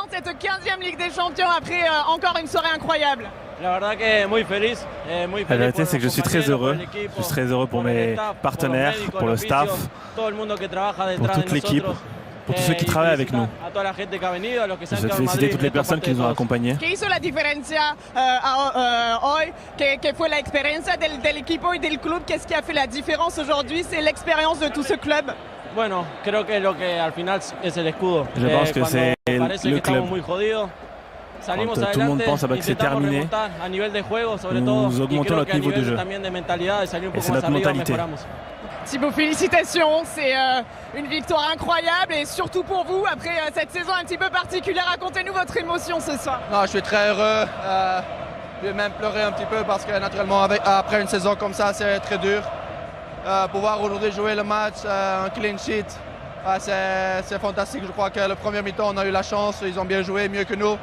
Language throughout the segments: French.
de cette 15e Ligue des Champions après encore une soirée incroyable? La vérité, c'est que je suis très heureux. Je suis très heureux pour mes partenaires, pour le staff, pour toute l'équipe, pour tous ceux qui travaillent avec nous. Je souhaite féliciter toutes les personnes qui nous ont accompagnés. ¿Qué hizo la diferencia hoy? ¿Qué fue la experiencia del equipo y del club? Qu'est-ce qui a fait la différence aujourd'hui? C'est l'expérience de tout ce club. Je pense que c'est le club. Quand tout le monde pense que c'est terminé, nous augmentons notre niveau de jeu. Et c'est notre mentalité. Thibaut, félicitations, c'est une victoire incroyable et surtout pour vous, après cette saison un petit peu particulière, racontez-nous votre émotion ce soir. Non, je suis très heureux, je vais même pleurer un petit peu parce que naturellement après une saison comme ça c'est très dur. Pouvoir aujourd'hui jouer le match, un clean sheet, c'est fantastique. Je crois que le premier mi-temps on a eu la chance, ils ont bien joué, mieux que nous.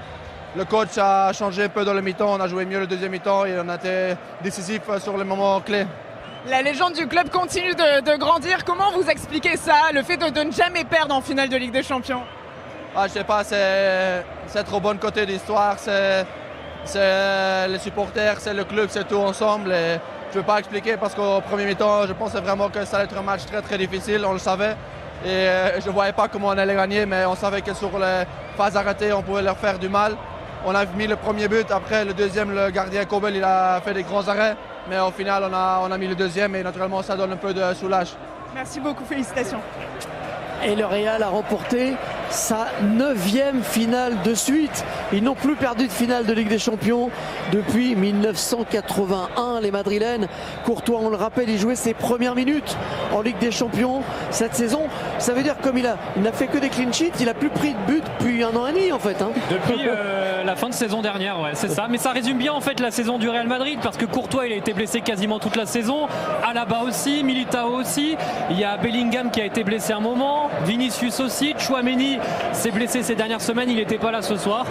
Le coach a changé un peu dans le mi-temps, on a joué mieux le deuxième mi-temps et on a été décisif sur les moments clés. La légende du club continue de grandir. Comment vous expliquez ça, le fait de ne jamais perdre en finale de Ligue des Champions? Je sais pas, c'est trop bon côté d'histoire, c'est les supporters, c'est le club, c'est tout ensemble. Et je ne veux pas expliquer parce qu'au premier mi-temps, je pensais vraiment que ça allait être un match très très difficile, on le savait. Et je ne voyais pas comment on allait gagner, mais on savait que sur les phases arrêtées, on pouvait leur faire du mal. On a mis le premier but, après le deuxième, le gardien Kobel, il a fait des grands arrêts. Mais au final, on a mis le deuxième et naturellement, ça donne un peu de soulage. Merci beaucoup, félicitations. Et le Real a remporté sa 9e finale de suite. Ils n'ont plus perdu de finale de Ligue des Champions depuis 1981. Les Madrilènes, Courtois, on le rappelle, il jouait ses premières minutes en Ligue des Champions cette saison. Ça veut dire comme il n'a fait que des clean sheets, il n'a plus pris de but depuis 1 an et demi en fait. Depuis la fin de saison dernière, ouais, c'est ça. Mais ça résume bien en fait la saison du Real Madrid parce que Courtois il a été blessé quasiment toute la saison. Alaba aussi, Militao aussi. Il y a Bellingham qui a été blessé un moment. Vinicius aussi, Tchouaméni s'est blessé ces dernières semaines, il n'était pas là ce soir.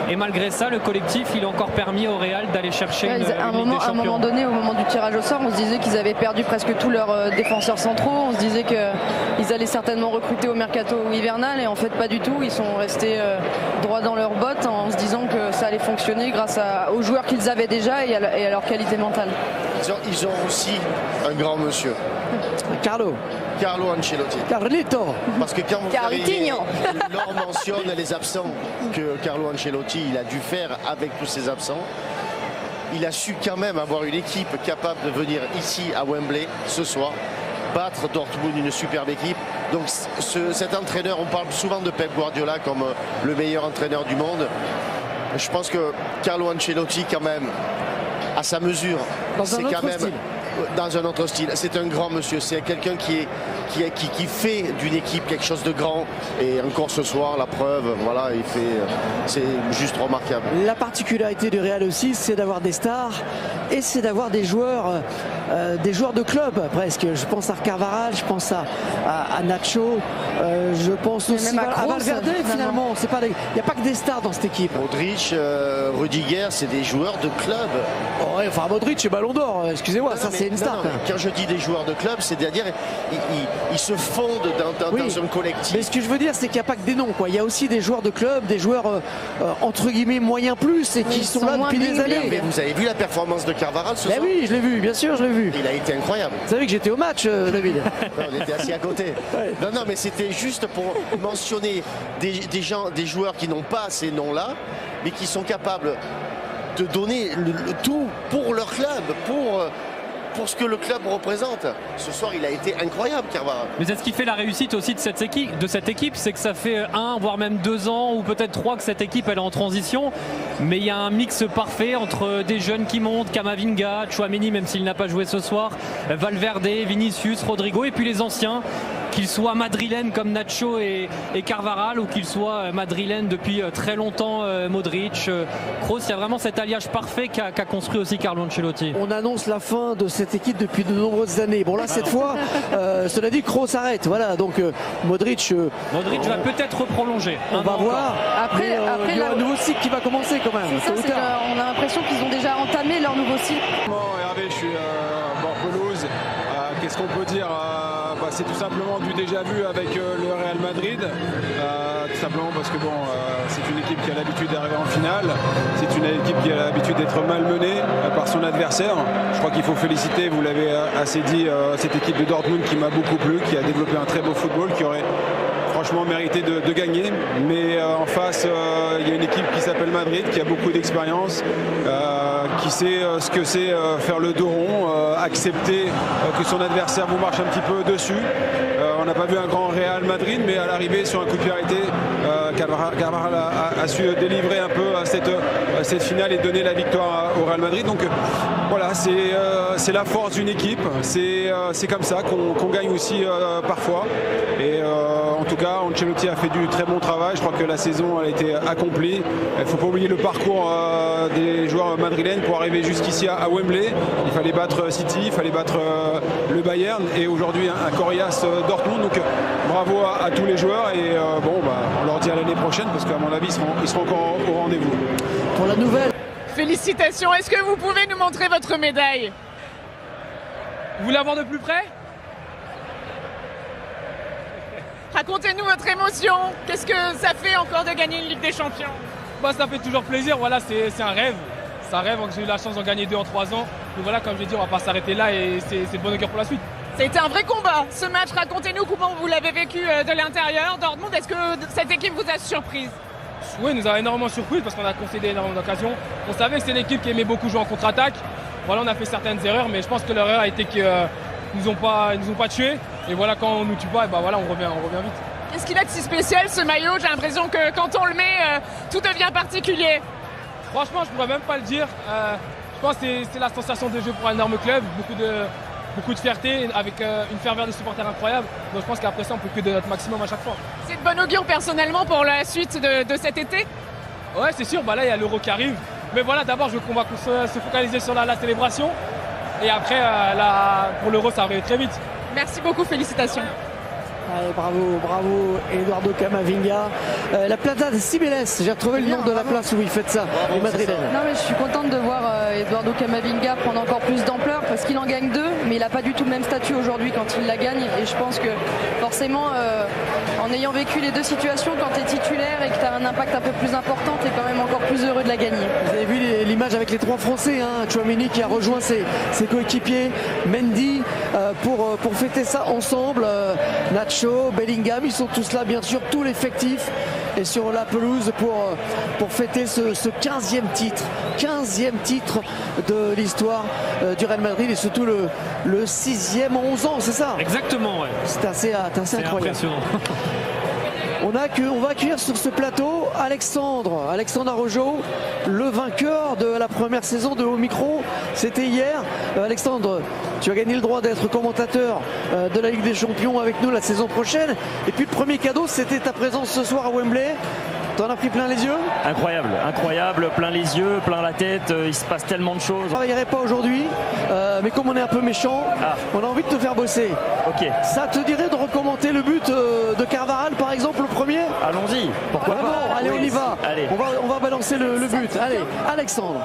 Et malgré ça, le collectif, il a encore permis au Real d'aller chercher une Ligue des Champions. À un moment donné, au moment du tirage au sort, on se disait qu'ils avaient perdu presque tous leurs défenseurs centraux. On se disait qu'ils allaient certainement recruter au mercato hivernal et en fait pas du tout. Ils sont restés droits dans leurs bottes en se disant que ça allait fonctionner grâce aux joueurs qu'ils avaient déjà et à leur qualité mentale. Ils ont aussi un grand monsieur. Carlo Ancelotti. Carlito. Parce que quand l'on mentionne les absents que Carlo Ancelotti il a dû faire avec tous ces absents, il a su quand même avoir une équipe capable de venir ici à Wembley ce soir, battre Dortmund, une superbe équipe. Donc cet entraîneur, on parle souvent de Pep Guardiola comme le meilleur entraîneur du monde. Je pense que Carlo Ancelotti quand même à sa mesure, c'est quand même style. Dans un autre style. C'est un grand monsieur, c'est quelqu'un qui fait d'une équipe quelque chose de grand et encore ce soir la preuve, voilà, c'est juste remarquable. La particularité du Real aussi, c'est d'avoir des stars et c'est d'avoir des joueurs de club presque. Je pense à Carvajal, je pense à Nacho, je pense aussi à Valverde finalement. Il n'y a pas que des stars dans cette équipe. Modric, Rudiger, c'est des joueurs de club. Oh ouais, enfin Modric c'est Ballon d'Or, excusez-moi, ça c'est une star. Quand je dis des joueurs de club, c'est-à-dire ils se fondent dans un collectif. Mais ce que je veux dire, c'est qu'il n'y a pas que des noms, quoi. Il y a aussi des joueurs de club, des joueurs entre guillemets moyens plus et qui sont là depuis des années. Mais vous avez vu la performance de Carvajal ce soir? Oui, je l'ai vu, bien sûr, je l'ai vu. Il a été incroyable. Vous savez que j'étais au match, David. On était assis à côté. Ouais. Non, mais c'était juste pour mentionner des joueurs qui n'ont pas ces noms-là, mais qui sont capables de donner le tout pour leur club, pour ce que le club représente. Ce soir, il a été incroyable, Carvajal. Mais c'est ce qui fait la réussite aussi de cette équipe, c'est que ça fait 1, voire même 2 ans, ou peut-être 3 que cette équipe elle est en transition. Mais il y a un mix parfait entre des jeunes qui montent, Camavinga, Tchouaméni, même s'il n'a pas joué ce soir, Valverde, Vinicius, Rodrigo, et puis les anciens, qu'ils soient madrilènes comme Nacho et Carvajal, ou qu'ils soient madrilènes depuis très longtemps, Modric, Kroos. Il y a vraiment cet alliage parfait qu'a construit aussi Carlo Ancelotti. On annonce la fin de cette équipe depuis de nombreuses années. Bon là cette fois, cela dit, Kroos arrête. Voilà, donc Modric va peut-être prolonger. On va voir. Après il y a un nouveau cycle qui va commencer quand même. On a l'impression qu'ils ont déjà entamé leur nouveau cycle. Hervé, je suis bord pelouse. Qu'est-ce qu'on peut dire? C'est tout simplement du déjà vu avec le Real Madrid. Tout simplement parce que c'est une équipe qui a l'habitude d'arriver en finale. C'est une équipe qui a l'habitude d'être malmenée par son adversaire. Je crois qu'il faut féliciter, vous l'avez assez dit, cette équipe de Dortmund qui m'a beaucoup plu, qui a développé un très beau football, qui aurait franchement mérité de gagner. Mais en face, il y a une équipe qui s'appelle Madrid, qui a beaucoup d'expérience, qui sait ce que c'est faire le dos rond, accepter que son adversaire vous marche un petit peu dessus. On n'a pas vu un grand Real Madrid, mais à l'arrivée sur un coup de pied arrêté, Carvajal a su délivrer un peu cette finale et donner la victoire au Real Madrid. Donc voilà, c'est la force d'une équipe, c'est comme ça qu'on gagne aussi parfois. Et en tout cas, Ancelotti a fait du très bon travail. Je crois que la saison a été accomplie. Il ne faut pas oublier le parcours des joueurs madrilènes pour arriver jusqu'ici à Wembley. Il fallait battre City, il fallait battre le Bayern et aujourd'hui un coriace Dortmund. Donc bravo à tous les joueurs et on leur dit à l'année prochaine parce qu'à mon avis ils seront encore au rendez-vous. Pour la nouvelle. Félicitations, est-ce que vous pouvez nous montrer votre médaille? Vous voulez la voir de plus près? Racontez-nous votre émotion, qu'est-ce que ça fait encore de gagner une Ligue des Champions? Ça fait toujours plaisir, voilà, c'est un rêve. C'est un rêve, j'ai eu la chance d'en gagner 2 en 3 ans. Donc voilà, comme je l'ai dit, on va pas s'arrêter là et c'est de bon augure pour la suite. Ça a été un vrai combat, ce match. Racontez-nous comment vous l'avez vécu de l'intérieur. Dortmund, est-ce que cette équipe vous a surprise? Oui, nous a énormément surpris parce qu'on a concédé énormément d'occasions. On savait que c'est une équipe qui aimait beaucoup jouer en contre-attaque. Voilà, on a fait certaines erreurs, mais je pense que l'erreur a été qu'ils nous ont pas tués. Et voilà, quand on nous tue pas, on revient vite. Qu'est-ce qu'il a de si spécial ce maillot? J'ai l'impression que quand on le met, tout devient particulier. Franchement, je pourrais même pas le dire. Je pense que c'est la sensation de jeu pour un énorme club, beaucoup de fierté, avec une ferveur des supporters incroyable. Donc je pense qu'après ça, on peut que de notre maximum à chaque fois. C'est de bon augure personnellement pour la suite de cet été? Ouais, c'est sûr. Là, il y a l'Euro qui arrive. Mais voilà, d'abord, je veux qu'on va se focaliser sur la célébration. Et après, pour l'Euro, ça va arriver très vite. Merci beaucoup, félicitations. Allez, bravo Eduardo Camavinga. La Plaza de Cibeles, j'ai retrouvé le nom de la place où il fait ça, les Madrilènes. Non mais je suis contente de voir Eduardo Camavinga prendre encore plus d'ampleur parce qu'il en gagne 2, mais il n'a pas du tout le même statut aujourd'hui quand il la gagne. Et je pense que forcément, en ayant vécu les 2 situations, quand tu es titulaire et que tu as un impact un peu plus important, tu es quand même encore plus heureux de la gagner. Vous avez vu l'image avec les 3 Français, Tchouaméni qui a rejoint ses coéquipiers, Mendy, pour fêter ça ensemble. Nacho, Bellingham, ils sont tous là, bien sûr, tout l'effectif est sur la pelouse pour fêter ce 15e titre de l'histoire du Real Madrid et surtout le 6e en 11 ans, c'est ça? Exactement, ouais. C'est assez incroyable. Impressionnant. On va accueillir sur ce plateau Alexandre Araujo, le vainqueur de la première saison de Haut Micro. C'était hier. Alexandre, tu as gagné le droit d'être commentateur de la Ligue des Champions avec nous la saison prochaine. Et puis le premier cadeau, c'était ta présence ce soir à Wembley. T'en as pris plein les yeux? Incroyable, plein les yeux, plein la tête, il se passe tellement de choses. On ne travaillerait pas aujourd'hui, mais comme on est un peu méchant, on a envie de te faire bosser. Ok. Ça te dirait de recommander le but de Carvajal par exemple, le premier? Allons-y, pourquoi pas? Allez, on y va. Allez. On va balancer le but. Allez, Alexandre.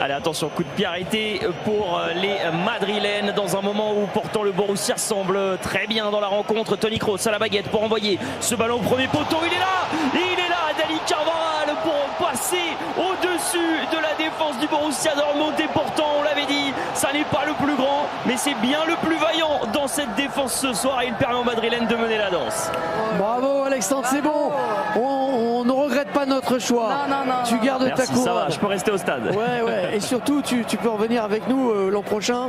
Allez, attention, coup de pied arrêté pour les Madrilènes dans un moment où pourtant le Borussia semble très bien dans la rencontre. Toni Kroos à la baguette pour envoyer ce ballon au premier poteau. Il est là, Dani Carvajal pour passer au-dessus de la défense du Borussia Dortmund. Et pourtant, on l'avait dit, ça n'est pas le plus grand, mais c'est bien le plus vaillant dans cette défense ce soir et il permet aux Madrilènes de mener la danse. Bravo Alexandre, c'est bon. On ne regrette pas notre choix. Non. Tu gardes ta courage. Ça va, je peux rester au stade. Ouais. Et surtout, tu peux revenir avec nous l'an prochain.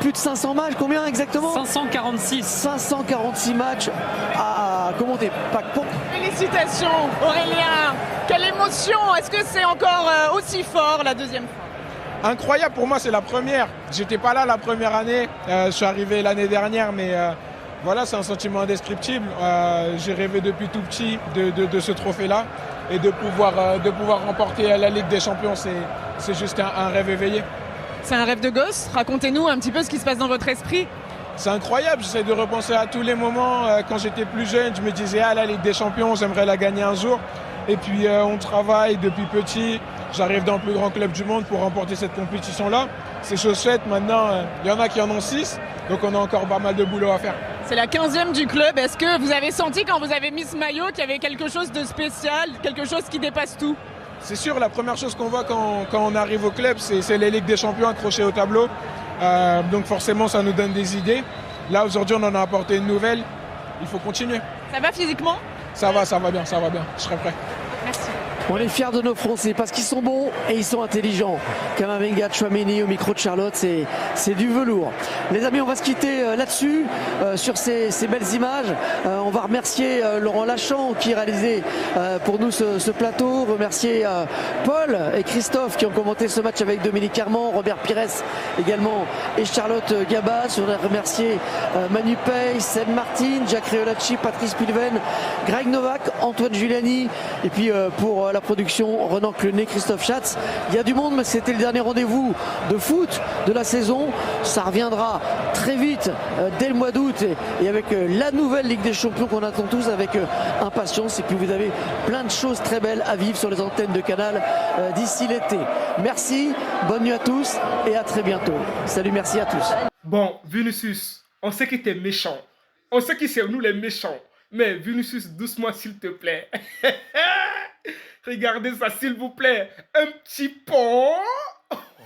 Plus de 500 matchs, combien exactement? 546. 546 matchs à commenter. Félicitations Aurélien. Quelle émotion. Est-ce que c'est encore aussi fort la deuxième fois? Incroyable, pour moi c'est la première. J'étais pas là la première année, je suis arrivé l'année dernière, mais voilà, c'est un sentiment indescriptible. J'ai rêvé depuis tout petit de ce trophée-là et de pouvoir remporter la Ligue des Champions, c'est juste un rêve éveillé. C'est un rêve de gosse? Racontez-nous un petit peu ce qui se passe dans votre esprit. C'est incroyable, j'essaie de repenser à tous les moments. Quand j'étais plus jeune, je me disais la Ligue des Champions, j'aimerais la gagner un jour. Et puis on travaille depuis petit. j'arrive dans le plus grand club du monde pour remporter cette compétition-là. C'est chose faite, maintenant, il y en a qui en ont 6, donc on a encore pas mal de boulot à faire. C'est la 15e du club. Est-ce que vous avez senti quand vous avez mis ce maillot qu'il y avait quelque chose de spécial, quelque chose qui dépasse tout? C'est sûr, la première chose qu'on voit quand on arrive au club, c'est les Ligues des Champions accrochées au tableau. Donc forcément, ça nous donne des idées. Là, aujourd'hui, on en a apporté une nouvelle. Il faut continuer. Ça va physiquement? Ça va bien. Je serai prêt. Merci. On est fiers de nos Français parce qu'ils sont bons et ils sont intelligents. Kamavinga, Tchouaméni au micro de Charlotte, c'est du velours. Les amis, on va se quitter là-dessus, sur ces belles images. On va remercier Laurent Lachamp qui a réalisé pour nous ce plateau. Remercier Paul et Christophe qui ont commenté ce match avec Dominique Armand, Robert Pires également et Charlotte Gabas. On va remercier Manu Pey, Seb Martin, Jacques Reolacci, Patrice Pilven, Greg Novak, Antoine Giuliani et puis pour la production, Renan Clenet, Christophe Schatz. Il y a du monde, mais c'était le dernier rendez-vous de foot de la saison. Ça reviendra très vite dès le mois d'août et avec la nouvelle Ligue des Champions qu'on attend tous avec impatience. Et puis vous avez plein de choses très belles à vivre sur les antennes de Canal d'ici l'été. Merci, bonne nuit à tous et à très bientôt. Salut, merci à tous. Bon, Vinicius, on sait que t'es méchant. On sait que c'est nous les méchants. Mais Vinicius, doucement s'il te plaît. Regardez ça s'il vous plaît. Un petit pont.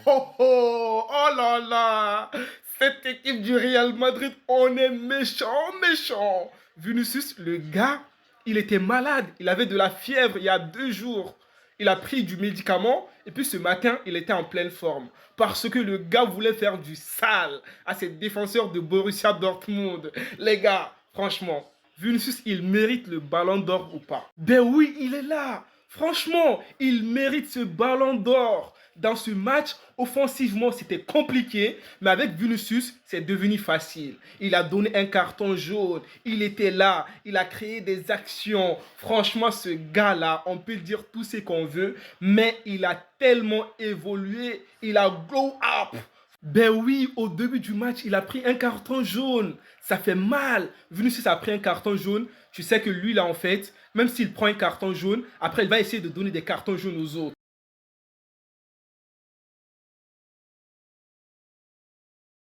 Oh là là. Cette équipe du Real Madrid, on est méchant. Vinicius, le gars, il était malade. Il avait de la fièvre il y a 2 jours. Il a pris du médicament et puis ce matin, il était en pleine forme. Parce que le gars voulait faire du sale à ses défenseurs de Borussia Dortmund. Les gars, franchement, Vinicius, il mérite le ballon d'or ou pas? Ben oui, il est là. Franchement, il mérite ce ballon d'or. Dans ce match, offensivement, c'était compliqué. Mais avec Vinicius, c'est devenu facile. Il a donné un carton jaune. Il était là. Il a créé des actions. Franchement, ce gars-là, on peut dire tout ce qu'on veut. Mais il a tellement évolué. Il a glow up. Ben oui, au début du match, il a pris un carton jaune. Ça fait mal. Vinicius a pris un carton jaune. Tu sais que lui, là, en fait, même s'il prend un carton jaune, après, il va essayer de donner des cartons jaunes aux autres.